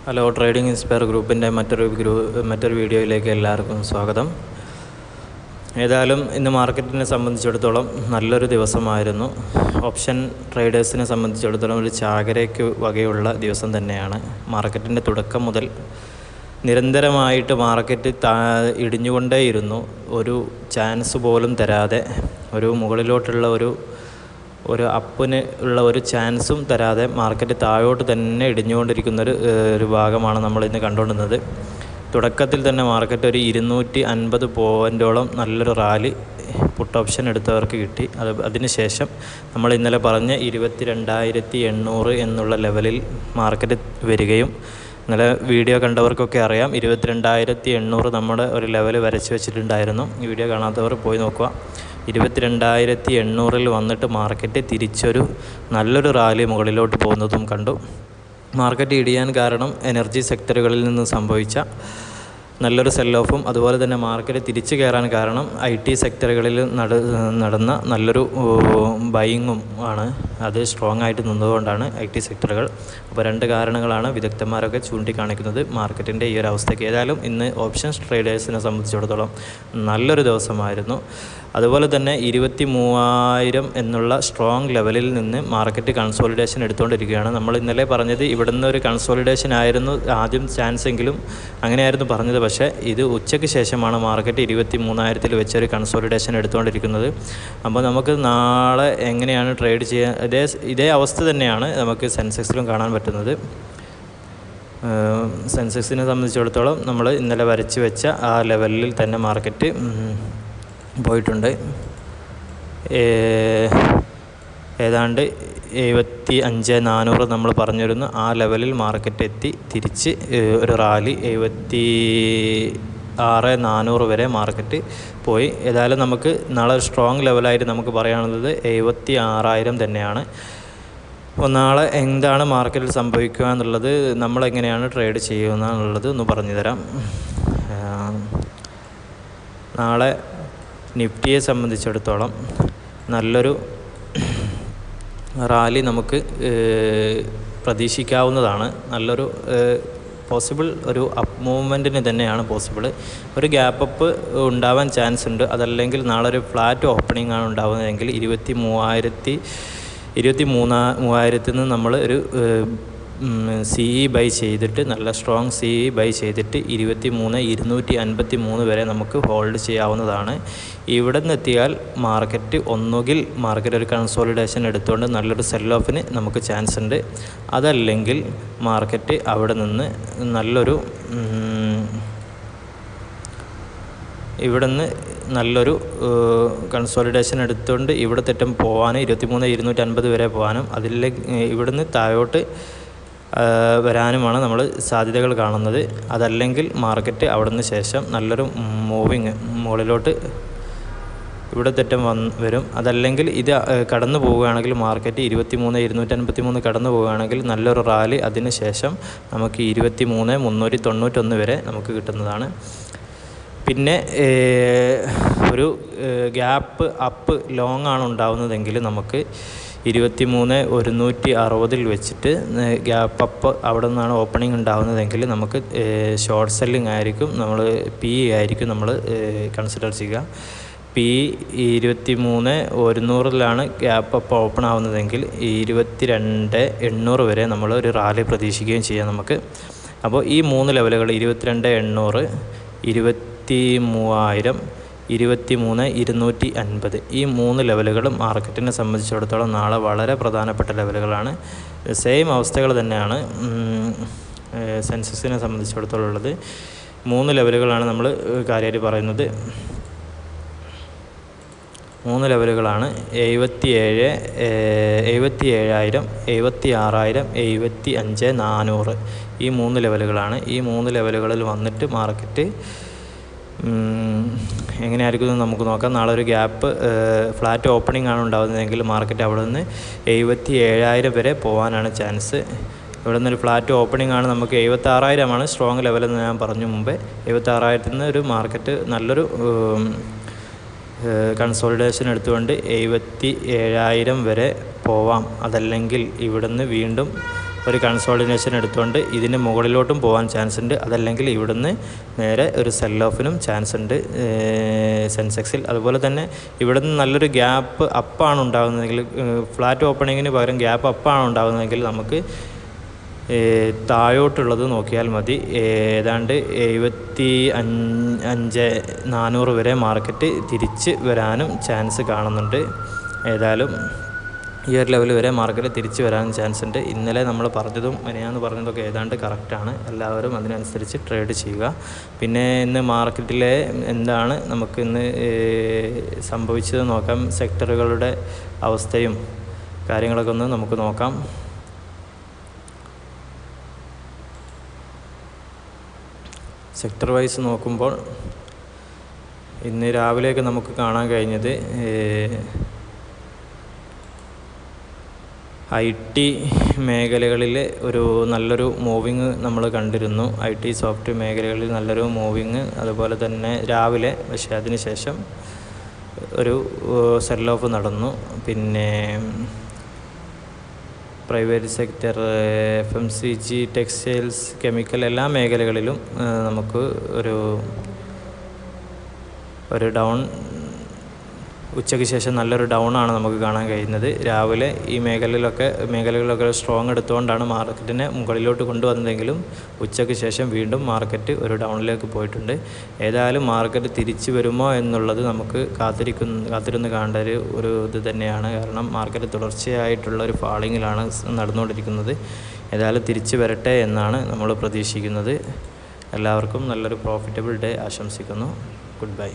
Hello, trading inspire ഗ്രൂപ്പിൻ്റെ മറ്റൊരു വീഡിയോയിലേക്ക് എല്ലാവർക്കും സ്വാഗതം. ഏതായാലും ഇന്ന് മാർക്കറ്റിനെ സംബന്ധിച്ചിടത്തോളം നല്ലൊരു ദിവസമായിരുന്നു. ഓപ്ഷൻ ട്രേഡേഴ്സിനെ സംബന്ധിച്ചിടത്തോളം ഒരു ചാകരയ്ക്ക് വകയുള്ള ദിവസം തന്നെയാണ്. മാർക്കറ്റിൻ്റെ തുടക്കം മുതൽ നിരന്തരമായിട്ട് മാർക്കറ്റ് ഇടിഞ്ഞുകൊണ്ടേയിരുന്നു. ഒരു ചാൻസ് പോലും തരാതെ, ഒരു മുകളിലോട്ടുള്ള ഒരു അപ്പിന് ഉള്ള ഒരു ചാൻസും തരാതെ മാർക്കറ്റ് താഴോട്ട് തന്നെ ഇടിഞ്ഞുകൊണ്ടിരിക്കുന്നൊരു ഭാഗമാണ് നമ്മളിന്ന് കണ്ടുകൊണ്ടിരുന്നത്. തുടക്കത്തിൽ തന്നെ മാർക്കറ്റ് ഒരു 250 പോയിൻറ്റോളം നല്ലൊരു റാലി പുട്ട് ഓപ്ഷൻ എടുത്തവർക്ക് കിട്ടി. അതിനുശേഷം നമ്മൾ ഇന്നലെ പറഞ്ഞ 22,800 എന്നുള്ള ലെവലിൽ മാർക്കറ്റ് വരികയും, ഇന്നലെ വീഡിയോ കണ്ടവർക്കൊക്കെ അറിയാം 22,800 നമ്മുടെ ഒരു ലെവൽ വരച്ച് വെച്ചിട്ടുണ്ടായിരുന്നു. ഈ വീഡിയോ കാണാത്തവർ പോയി നോക്കുക. 22,800 വന്നിട്ട് മാർക്കറ്റ് തിരിച്ചൊരു നല്ലൊരു റാലി മുകളിലോട്ട് പോകുന്നതും കണ്ടു. മാർക്കറ്റ് ഇടിയാൻ കാരണം എനർജി സെക്ടറുകളിൽ നിന്ന് സംഭവിച്ച നല്ലൊരു സെൽ ഓഫും, അതുപോലെ തന്നെ മാർക്കറ്റ് തിരിച്ചു കയറാൻ കാരണം IT സെക്ടറുകളിൽ നടന്ന നല്ലൊരു ബൈയിങ്ങും ആണ്. അത് സ്ട്രോങ് ആയിട്ട് നിന്നതുകൊണ്ടാണ് IT സെക്ടറുകൾ. അപ്പോൾ രണ്ട് കാരണങ്ങളാണ് വിദഗ്ധന്മാരൊക്കെ ചൂണ്ടിക്കാണിക്കുന്നത് മാർക്കറ്റിൻ്റെ ഈ ഒരു അവസ്ഥയ്ക്ക്. ഏതായാലും ഇന്ന് ഓപ്ഷൻസ് ട്രേഡേഴ്സിനെ സംബന്ധിച്ചിടത്തോളം നല്ലൊരു ദിവസമായിരുന്നു. അതുപോലെ തന്നെ 23,000 എന്നുള്ള സ്ട്രോങ് ലെവലിൽ നിന്ന് മാർക്കറ്റ് കൺസോളിഡേഷൻ എടുത്തുകൊണ്ടിരിക്കുകയാണ്. നമ്മൾ ഇന്നലെ പറഞ്ഞത് ഇവിടെ നിന്ന് ഒരു കൺസോളിഡേഷൻ ആയിരുന്നു ആദ്യം ചാൻസ് എങ്കിലും, അങ്ങനെയായിരുന്നു പറഞ്ഞത്. പക്ഷേ ഇത് ഉച്ചയ്ക്ക് ശേഷമാണ് മാർക്കറ്റ് 23,000 വെച്ചൊരു കൺസോളിഡേഷൻ എടുത്തുകൊണ്ടിരിക്കുന്നത്. അപ്പോൾ നമുക്ക് നാളെ എങ്ങനെയാണ് ട്രേഡ് ചെയ്യുക, ഇതേ അവസ്ഥ തന്നെയാണ് നമുക്ക് സെൻസെക്സിലും കാണാൻ പറ്റുന്നത്. സെൻസെക്സിനെ സംബന്ധിച്ചിടത്തോളം നമ്മൾ ഇന്നലെ വരച്ച് വെച്ച ആ ലെവലിൽ തന്നെ മാർക്കറ്റ് പോയിട്ടുണ്ട്. ഏതാണ്ട് 75,400 നമ്മൾ പറഞ്ഞിരുന്നു. ആ ലെവലിൽ മാർക്കറ്റ് എത്തി തിരിച്ച് ഒരു റാലി 76,400 വരെ മാർക്കറ്റ് പോയി. ഏതായാലും നമുക്ക് നാളെ സ്ട്രോങ് ലെവലായിട്ട് നമുക്ക് പറയാനുള്ളത് 76,000 തന്നെയാണ്. അപ്പോൾ നാളെ എന്താണ് മാർക്കറ്റിൽ സംഭവിക്കുക എന്നുള്ളത്, നമ്മളെങ്ങനെയാണ് ട്രേഡ് ചെയ്യുക എന്നുള്ളത് ഒന്ന് പറഞ്ഞു തരാം. നാളെ നിഫ്റ്റിയെ സംബന്ധിച്ചിടത്തോളം നല്ലൊരു റാലി നമുക്ക് പ്രതീക്ഷിക്കാവുന്നതാണ്. നല്ലൊരു പോസിബിൾ ഒരു അപ്പ് മൂവ്മെൻറ്റിന് തന്നെയാണ് പോസിബിൾ. ഒരു ഗ്യാപ്പ് അപ്പ് ഉണ്ടാവാൻ ചാൻസ് ഉണ്ട്. അതല്ലെങ്കിൽ നാളെ ഒരു ഫ്ലാറ്റ് ഓപ്പണിംഗ് ആണ് ഉണ്ടാവുന്നതെങ്കിൽ 23,000 നിന്ന് നമ്മൾ ഒരു CE ബൈ ചെയ്തിട്ട്, നല്ല സ്ട്രോങ് CE ബൈ ചെയ്തിട്ട് 23,253 വരെ നമുക്ക് ഹോൾഡ് ചെയ്യാവുന്നതാണ്. ഇവിടെ നിന്ന് എത്തിയാൽ ഒന്നുകിൽ മാർക്കറ്റ് ഒരു കൺസോളിഡേഷൻ എടുത്തുകൊണ്ട് നല്ലൊരു സെൽ ഓഫിന് നമുക്ക് ചാൻസ് ഉണ്ട്. അതല്ലെങ്കിൽ മാർക്കറ്റ് അവിടെ നിന്ന് നല്ലൊരു കൺസോളിഡേഷൻ എടുത്തുകൊണ്ട് ഇവിടെ തെറ്റം പോകാനും 23,250 വരെ പോകാനും ഇവിടുന്ന് താഴോട്ട് വരാനുമാണ് നമ്മൾ സാധ്യതകൾ കാണുന്നത്. അതല്ലെങ്കിൽ മാർക്കറ്റ് അവിടെ നിന്ന് ശേഷം നല്ലൊരു മൂവിങ് മുകളിലോട്ട് ഇവിടെ തെറ്റം വരും. അതല്ലെങ്കിൽ ഇത് കടന്നു പോവുകയാണെങ്കിൽ മാർക്കറ്റ് 23,253 കടന്നു പോവുകയാണെങ്കിൽ നല്ലൊരു റാലി അതിന് ശേഷം നമുക്ക് 23,391 വരെ നമുക്ക് കിട്ടുന്നതാണ്. പിന്നെ ഒരു ഗ്യാപ്പ് അപ്പ് ലോങ് ആണ് ഉണ്ടാവുന്നതെങ്കിൽ നമുക്ക് 23,160 വെച്ചിട്ട് ഗ്യാപ്പ് അപ്പ് അവിടെ നിന്നാണ് ഓപ്പണിംഗ് ഉണ്ടാകുന്നതെങ്കിൽ നമുക്ക് ഷോർട്ട് സെല്ലിംഗ് ആയിരിക്കും, നമ്മൾ PE ആയിരിക്കും നമ്മൾ കൺസിഡർ ചെയ്യുക. PE 23,100 ഗ്യാപ്പ് അപ്പ് ഓപ്പൺ ആവുന്നതെങ്കിൽ 22,800 വരെ നമ്മൾ ഒരു റാലി പ്രതീക്ഷിക്കുകയും ചെയ്യാം നമുക്ക്. അപ്പോൾ ഈ 3 ലെവലുകൾ 22,800, 23,000, 23,250 ഈ 3 ലെവലുകളും മാർക്കറ്റിനെ സംബന്ധിച്ചിടത്തോളം നാളെ വളരെ പ്രധാനപ്പെട്ട ലെവലുകളാണ്. സെയിം അവസ്ഥകൾ തന്നെയാണ് സെൻസസിനെ സംബന്ധിച്ചിടത്തോളം ഉള്ളത്. 3 ലെവലുകളാണ് നമ്മൾ കാര്യമായിട്ട് പറയുന്നത്. 3 ലെവലുകളാണ് 77,000, 76,000, 75,400 ഈ 3 ലെവലുകളാണ്. ഈ 3 ലെവലുകളിൽ വന്നിട്ട് മാർക്കറ്റ് എങ്ങനെയായിരിക്കും നമുക്ക് നോക്കാം. നാളെ ഒരു ഗ്യാപ്പ് ഫ്ലാറ്റ് ഓപ്പണിംഗ് ആണ് ഉണ്ടാകുന്നതെങ്കിൽ മാർക്കറ്റ് അവിടെ നിന്ന് 77,000 വരെ പോകാനാണ് ചാൻസ്. ഇവിടെ നിന്നൊരു ഫ്ലാറ്റ് ഓപ്പണിംഗ് ആണ്. നമുക്ക് 76,000 സ്ട്രോങ് ലെവലെന്ന് ഞാൻ പറഞ്ഞു മുമ്പേ. 76,000 നിന്ന് ഒരു മാർക്കറ്റ് നല്ലൊരു കൺസോളിഡേഷൻ എടുത്തുകൊണ്ട് 77,000 വരെ പോവാം. അതല്ലെങ്കിൽ ഇവിടുന്ന് വീണ്ടും ഒരു കൺസോളിഡേഷൻ എടുത്തുകൊണ്ട് ഇതിന് മുകളിലോട്ടും പോകാൻ ചാൻസ് ഉണ്ട്. അതല്ലെങ്കിൽ ഇവിടുന്ന് നേരെ ഒരു സെൽ ഓഫിനും ചാൻസ് ഉണ്ട് സെൻസെക്സിൽ. അതുപോലെ തന്നെ ഇവിടുന്ന് നല്ലൊരു ഗ്യാപ്പ് അപ്പാണ് ഉണ്ടാകുന്നതെങ്കിൽ, ഫ്ലാറ്റ് ഓപ്പണിങ്ങിന് പകരം ഗ്യാപ്പ് അപ്പാണ് ഉണ്ടാകുന്നതെങ്കിൽ നമുക്ക് താഴോട്ടുള്ളത് നോക്കിയാൽ മതി. ഏതാണ്ട് 75,400 വരെ മാർക്കറ്റ് തിരിച്ച് വരാനും ചാൻസ് കാണുന്നുണ്ട്. ഏതായാലും ഈ ഒരു ലെവൽ വരെ മാർക്കറ്റ് തിരിച്ച് വരാനും ചാൻസ് ഉണ്ട്. ഇന്നലെ നമ്മൾ പറഞ്ഞതും മിനിഞ്ഞാന്ന് പറഞ്ഞതൊക്കെ ഏതാണ്ട് കറക്റ്റാണ്. എല്ലാവരും അതിനനുസരിച്ച് ട്രേഡ് ചെയ്യുക. പിന്നെ ഇന്ന് മാർക്കറ്റിലെ എന്താണ് നമുക്ക് ഇന്ന് സംഭവിച്ചത് നോക്കാം. സെക്ടറുകളുടെ അവസ്ഥയും കാര്യങ്ങളൊക്കെ ഒന്ന് നമുക്ക് നോക്കാം. സെക്ടർ വൈസ് നോക്കുമ്പോൾ ഇന്ന് രാവിലെയൊക്കെ നമുക്ക് കാണാൻ കഴിഞ്ഞത് IT മേഖലകളിൽ ഒരു നല്ലൊരു മൂവിങ് നമ്മൾ കണ്ടിരുന്നു. IT സോഫ്റ്റ് മേഖലകളിൽ നല്ലൊരു മൂവിങ്, അതുപോലെ തന്നെ രാവിലെ. പക്ഷേ അതിന് ശേഷം ഒരു സെൽ ഓഫ് നടന്നു. പിന്നെ private sector, FMCG, textiles, chemical എല്ലാ മേഖലകളിലും നമുക്ക് ഒരു ഡൗൺ, ഉച്ചയ്ക്ക് ശേഷം നല്ലൊരു ഡൗണാണ് നമുക്ക് കാണാൻ കഴിയുന്നത്. രാവിലെ ഈ മേഖലകളിലൊക്കെ സ്ട്രോങ് എടുത്തുകൊണ്ടാണ് മാർക്കറ്റിനെ മുകളിലോട്ട് കൊണ്ടുവന്നതെങ്കിലും ഉച്ചയ്ക്ക് ശേഷം വീണ്ടും മാർക്കറ്റ് ഒരു ഡൗണിലേക്ക് പോയിട്ടുണ്ട്. ഏതായാലും മാർക്കറ്റ് തിരിച്ചു വരുമോ എന്നുള്ളത് നമുക്ക് കാത്തിരുന്ന് കാണേണ്ട ഒരു ഇത് തന്നെയാണ്. കാരണം മാർക്കറ്റ് തുടർച്ചയായിട്ടുള്ള ഒരു ഫാളിങ്ങിലാണ് നടന്നുകൊണ്ടിരിക്കുന്നത്. ഏതായാലും തിരിച്ചു വരട്ടെ എന്നാണ് നമ്മൾ പ്രതീക്ഷിക്കുന്നത്. എല്ലാവർക്കും നല്ലൊരു പ്രോഫിറ്റബിൾ ഡേ ആശംസിക്കുന്നു. Good bye.